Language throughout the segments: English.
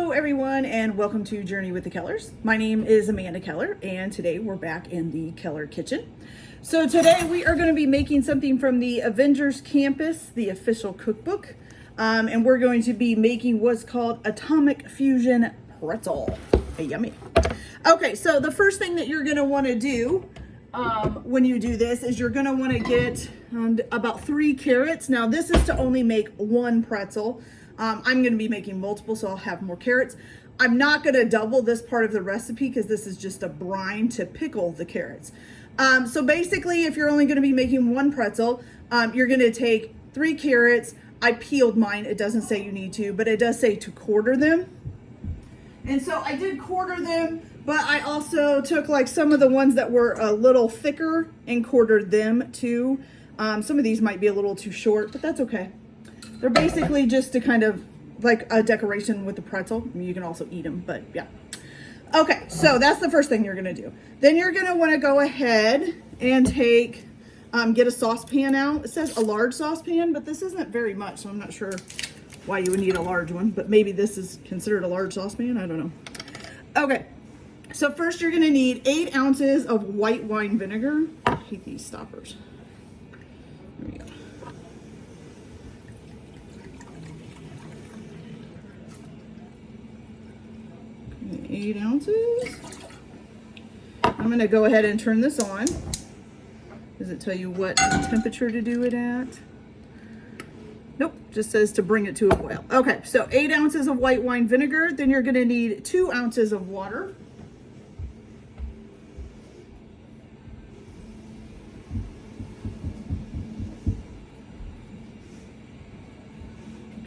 Hello everyone and welcome to Journey with the Kellers. My name is Amanda Keller and today we're back in the Keller kitchen. So today we are going to be making something from the Avengers Campus, the official cookbook. And we're going to be making what's called Atomic Fusion Pretzel. Yummy. Okay, so the first thing that you're going to want to do when you do this is you're going to want to get about 3 carrots. Now this is to only make 1 pretzel. I'm going to be making multiple, so I'll have more carrots. I'm not going to double this part of the recipe because this is just a brine to pickle the carrots. So basically, if you're only going to be making 1 pretzel, you're going to take 3 carrots. I peeled mine. It doesn't say you need to, but it does say to quarter them. And so I did quarter them, but I also took like some of the ones that were a little thicker and quartered them too. Some of these might be a little too short, but that's okay. They're basically just to kind of like a decoration with the pretzel. I mean, you can also eat them, but yeah. Okay, so that's the first thing you're gonna do. Then you're gonna wanna go ahead and take, get a saucepan out. It says a large saucepan, but this isn't very much, so I'm not sure why you would need a large one, but maybe this is considered a large saucepan, I don't know. Okay, so first you're gonna need 8 ounces of white wine vinegar. I hate these stoppers. There we go. 8 ounces. I'm going to go ahead and turn this on. Does it tell you what temperature to do it at? Nope, just says to bring it to a boil. Okay, so 8 ounces of white wine vinegar. Then you're going to need 2 ounces of water.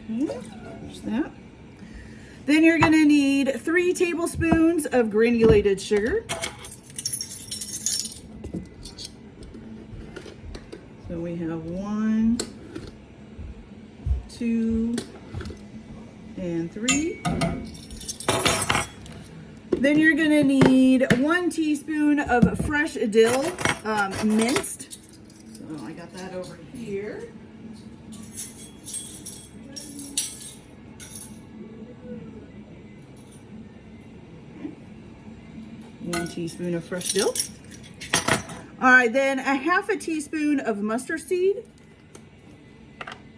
Okay, there's that. Then you're going to need 3 tablespoons of granulated sugar. So we have 1, 2, and 3. Then you're going to need 1 teaspoon of fresh dill, minced. So I got that over here. 1 teaspoon of fresh dill. All right, then a half a teaspoon of mustard seed.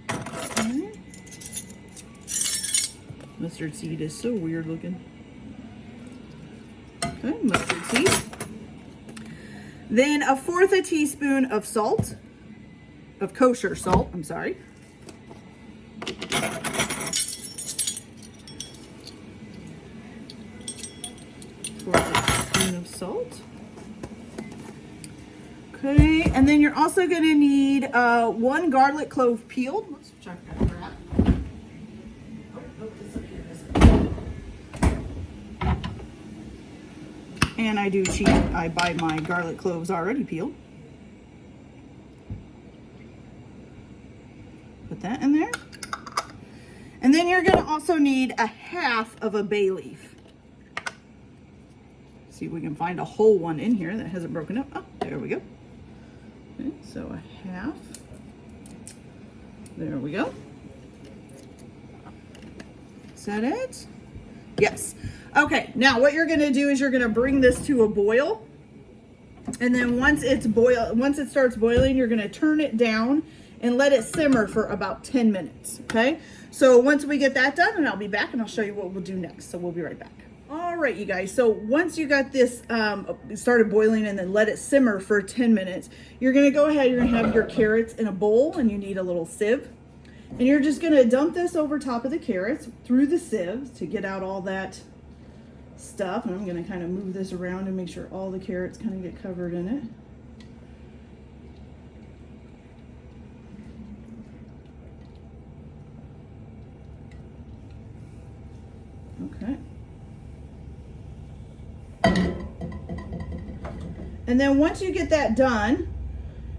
Okay. Mustard seed is so weird looking. Okay, mustard seed. Then 1/4 teaspoon of salt, of kosher salt, I'm sorry. Of salt. Okay, and then you're also going to need 1 garlic clove peeled. Let's check that out. Oh, it's up here. And I do cheat. I buy my garlic cloves already peeled. Put that in there. And then you're going to also need 1/2 of a bay leaf. See if we can find a whole one in here that hasn't broken up. Oh, there we go. Okay, so 1/2. There we go. Is that it? Yes. Okay, now what you're gonna do is you're gonna bring this to a boil. And then once it starts boiling, you're gonna turn it down and let it simmer for about 10 minutes, okay? So once we get that done, and I'll be back and I'll show you what we'll do next. So we'll be right back. All right, you guys, so once you got this started boiling and then let it simmer for 10 minutes, you're gonna go ahead, you're gonna have your carrots in a bowl and you need a little sieve. And you're just gonna dump this over top of the carrots through the sieve to get out all that stuff. And I'm gonna kind of move this around and make sure all the carrots kind of get covered in it. Okay. And then once you get that done,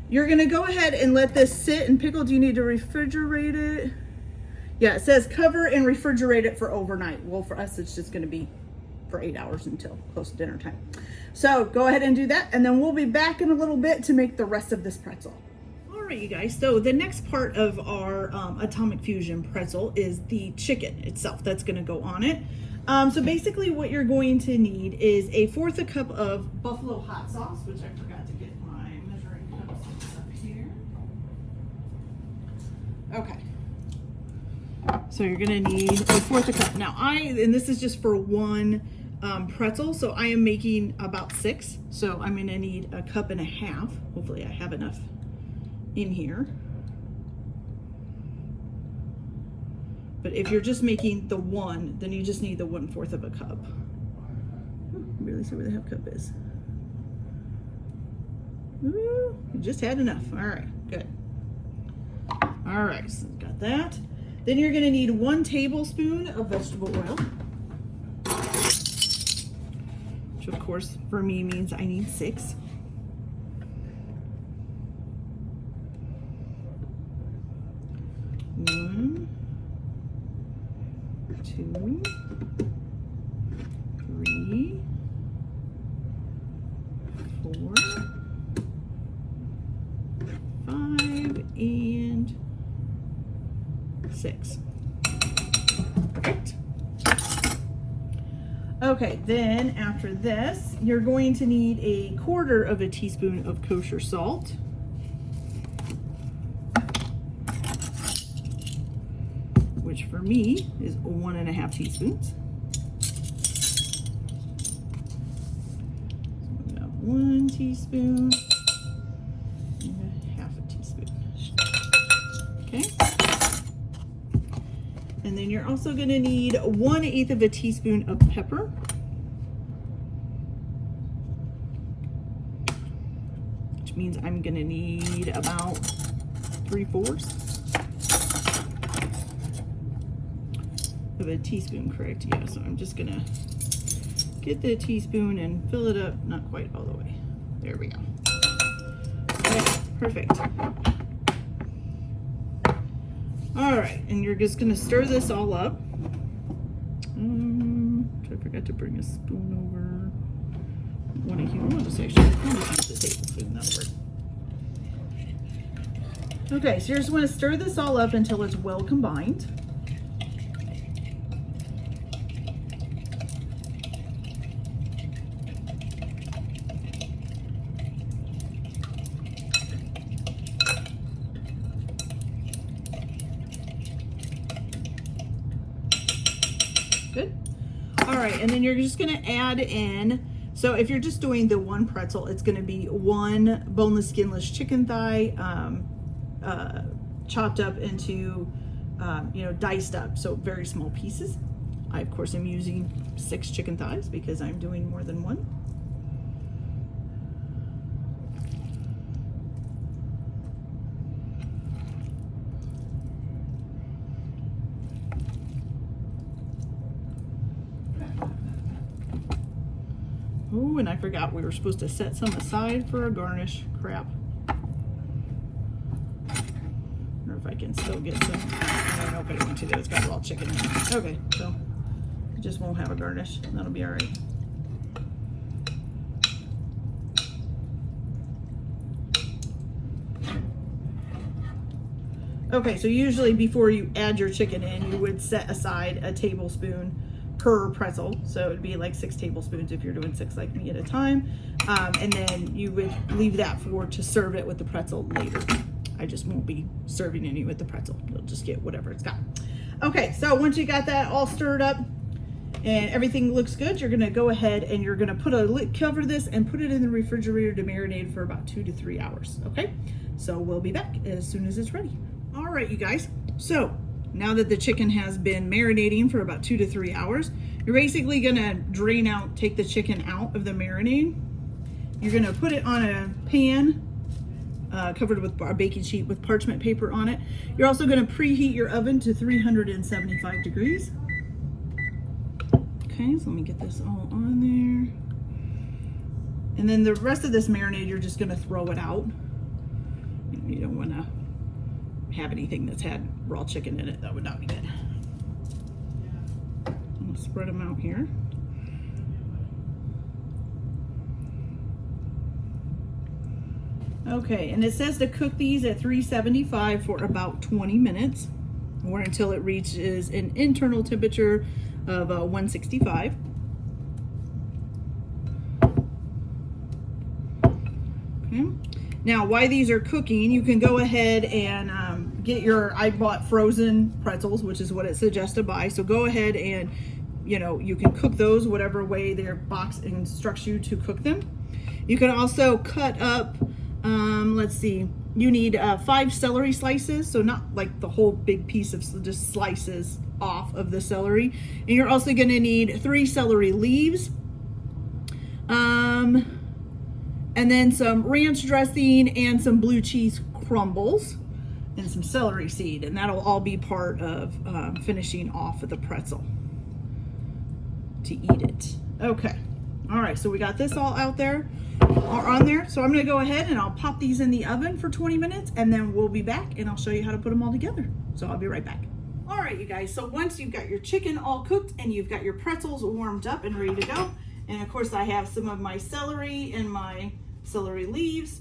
you're gonna go ahead and let this sit and pickle. Do you need to refrigerate it? Yeah, it says cover and refrigerate it for overnight. Well, for us, it's just gonna be for 8 hours until close to dinner time. So go ahead and do that, and then we'll be back in a little bit to make the rest of this pretzel. All right, you guys, so the next part of our Atomic Fusion pretzel is the chicken itself that's gonna go on it. So basically what you're going to need is a 1/4 cup of buffalo hot sauce, which I forgot to get my measuring cups up here. Okay. So you're gonna need a 1/4 cup. Now and this is just for one pretzel, so I am making about 6. So I'm gonna need a 1.5 cups. Hopefully I have enough in here. But if you're just making the one, then you just need the 1/4 cup. Really see where the 1/2 cup is. Ooh, you just had enough. All right, good. All right, so got that. Then you're gonna need 1 tablespoon of vegetable oil, which of course for me means I need 6. One, 2, 3, 4, 5, and 6. Perfect. Okay, then after this, you're going to need a 1/4 teaspoon of kosher salt. Which for me is 1.5 teaspoons. So we got 1 teaspoon and 1/2 teaspoon. Okay. And then you're also going to need 1/8 teaspoon of pepper. Which means I'm going to need about 3/4 of a teaspoon, correct? Yeah, so I'm just gonna get the teaspoon and fill it up, not quite all the way. There we go. Okay, perfect. All right, and you're just gonna stir this all up. I forgot to bring a spoon over. I'll just use the tablespoon, that'll work. Okay, so you just wanna stir this all up until it's well combined. Good. All right, and then you're just gonna add in, so if you're just doing the 1 pretzel, it's gonna be 1 boneless, skinless chicken thigh, chopped up into, diced up, so very small pieces. I, of course, am using 6 chicken thighs because I'm doing more than 1. Oh, and I forgot we were supposed to set some aside for a garnish. Crap. Or if I can still get some. I don't know if I want to do. It's got raw chicken in it. Okay, so it just won't have a garnish. That'll be all right. Okay, so usually before you add your chicken in, you would set aside a tablespoon per pretzel, so it'd be like 6 tablespoons if you're doing 6 like me at a time, and then you would leave that to serve it with the pretzel later. I just won't be serving any with the pretzel. You'll just get whatever it's got. Okay, so once you got that all stirred up and everything looks good, you're gonna go ahead and you're gonna put a lid, cover this and put it in the refrigerator to marinate for about 2 to 3 hours. Okay, so we'll be back as soon as it's ready. All right, you guys, so now that the chicken has been marinating for about 2 to 3 hours, you're basically gonna take the chicken out of the marinade. You're gonna put it on a pan covered with a baking sheet with parchment paper on it. You're also gonna preheat your oven to 375 degrees. Okay, so let me get this all on there. And then the rest of this marinade, you're just gonna throw it out. You don't wanna have anything that's had raw chicken in it. That would not be good. I'll spread them out here. Okay, and it says to cook these at 375 for about 20 minutes or until it reaches an internal temperature of 165. Okay. Now, while these are cooking, you can go ahead and get I bought frozen pretzels, which is what it suggests to buy. So go ahead and, you can cook those whatever way their box instructs you to cook them. You can also cut up, let's see, you need 5 celery slices, so not like the whole big piece of, just slices off of the celery. And you're also going to need 3 celery leaves, and then some ranch dressing and some blue cheese crumbles and some celery seed, and that'll all be part of finishing off of the pretzel to eat it. Okay, all right, so we got this all out there or on there. So I'm going to go ahead and I'll pop these in the oven for 20 minutes, and then we'll be back and I'll show you how to put them all together. So I'll be right back. All right, you guys, so once you've got your chicken all cooked and you've got your pretzels warmed up and ready to go, and of course I have some of my celery and my celery leaves,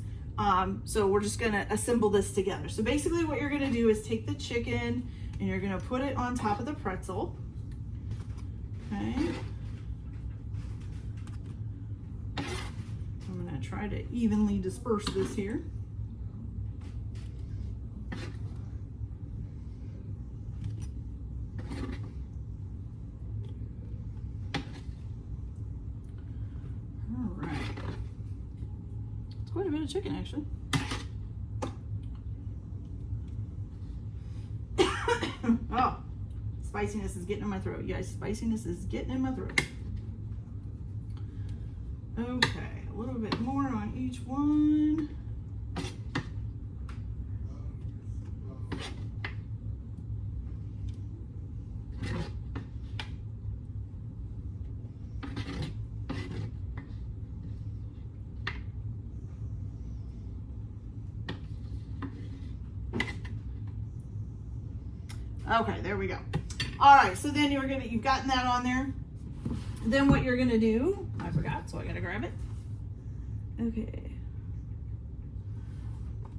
so we're just gonna assemble this together. So basically what you're gonna do is take the chicken and you're gonna put it on top of the pretzel. Okay. I'm gonna try to evenly disperse this here. Quite a bit of chicken, actually. Oh, spiciness is getting in my throat. You guys, spiciness is getting in my throat. Okay, a little bit more on each one. Okay, there we go. All right, so then you've gotten that on there. Then what you're gonna do, I forgot, so I gotta grab it. Okay.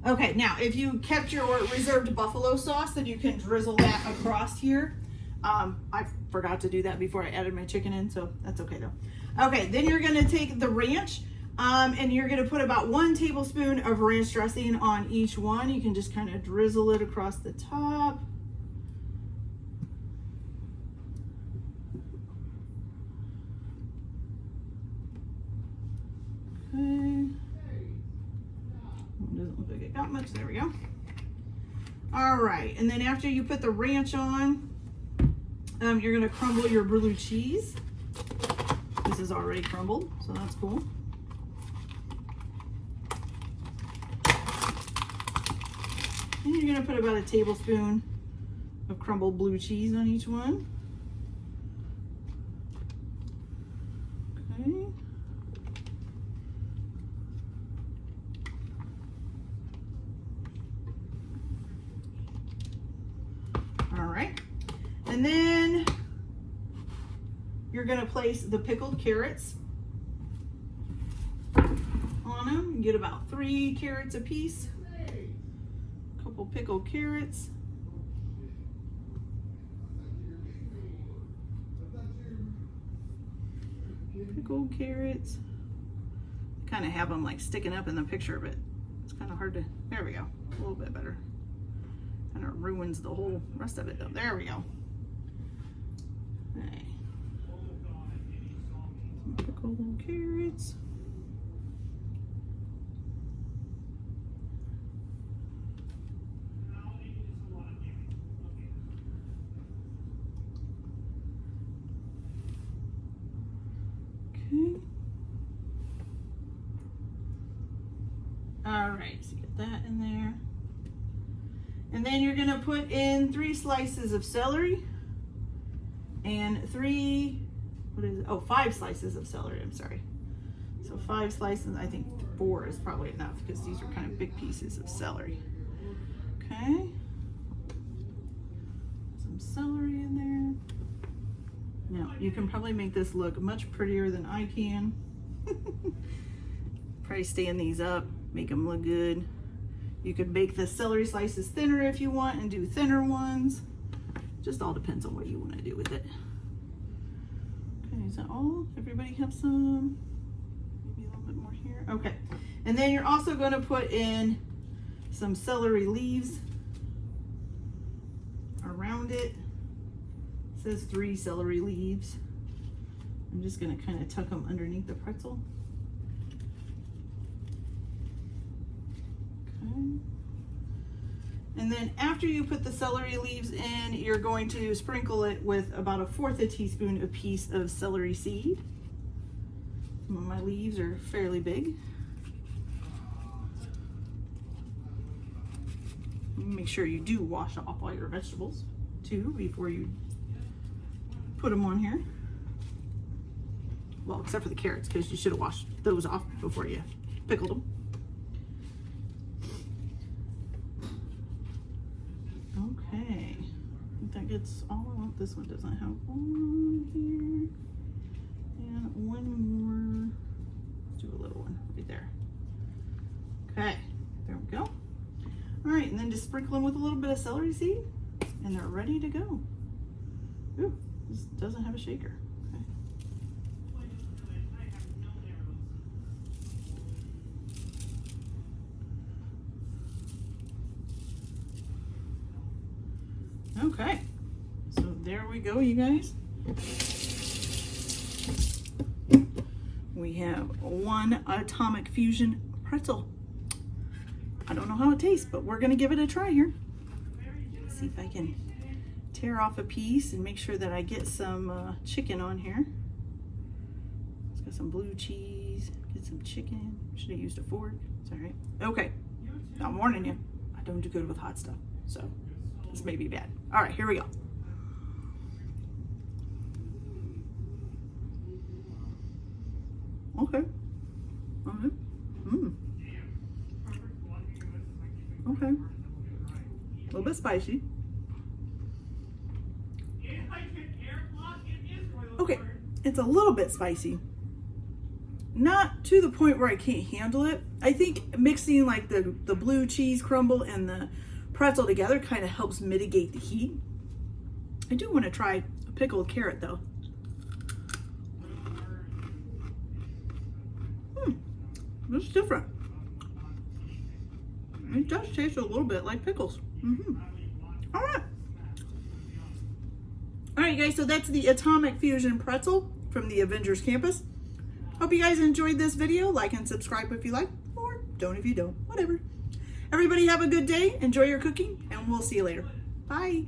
Okay, now if you kept your reserved buffalo sauce, then you can drizzle that across here. I forgot to do that before I added my chicken in, so that's okay though. Okay, then you're gonna take the ranch, and you're gonna put about 1 tablespoon of ranch dressing on each one. You can just kind of drizzle it across the top. Doesn't look like it got much. There we go. All right, and then after you put the ranch on, you're gonna crumble your blue cheese. This is already crumbled, so that's cool. And you're gonna put about a tablespoon of crumbled blue cheese on each one. Okay. All right, and then you're gonna place the pickled carrots on them. You get about 3 carrots a piece. A couple pickled carrots. Pickled carrots. Kind of have them like sticking up in the picture, but it's kind of hard to, there we go, a little bit better. Kind of ruins the whole rest of it though. There we go. Okay. Some pickled carrots. Okay. All right, so get that in there. And then you're gonna put in 3 slices of celery and 5 slices of celery, I'm sorry. So 5 slices, I think 4 is probably enough because these are kind of big pieces of celery. Okay. Some celery in there. Now, you can probably make this look much prettier than I can. Probably stand these up, make them look good. You could make the celery slices thinner if you want and do thinner ones. Just all depends on what you want to do with it. Okay, is that all? Everybody have some? Maybe a little bit more here. Okay. And then you're also going to put in some celery leaves around it. It says 3 celery leaves. I'm just going to kind of tuck them underneath the pretzel. Okay. And then after you put the celery leaves in, you're going to sprinkle it with about 1/4 teaspoon apiece of celery seed. Some of my leaves are fairly big. Make sure you do wash off all your vegetables too before you put them on here. Well, except for the carrots, because you should have washed those off before you pickled them. Okay, I think that gets all I want. This one doesn't have one here. And one more. Let's do a little one right there. Okay, there we go. All right, and then just sprinkle them with a little bit of celery seed, and they're ready to go. Ooh, this doesn't have a shaker. Okay, so there we go, you guys. We have one Atomic Fusion pretzel. I don't know how it tastes, but we're gonna give it a try here. Let's see if I can tear off a piece and make sure that I get some chicken on here. It's got some blue cheese, get some chicken. Should have used a fork, it's all right. Okay, I'm warning you, I don't do good with hot stuff, so this may be bad. All right, here we go. Okay. Okay. Okay. A little bit spicy. Okay, it's a little bit spicy. Not to the point where I can't handle it. I think mixing like the blue cheese crumble and the pretzel together kind of helps mitigate the heat. I do want to try a pickled carrot though. This is different. It does taste a little bit like pickles. All right. All right, guys, so that's the Atomic Fusion pretzel from the Avengers campus. Hope you guys enjoyed this video. Like and subscribe if you like, or don't if you don't, whatever. Everybody have a good day, enjoy your cooking, and we'll see you later. Bye.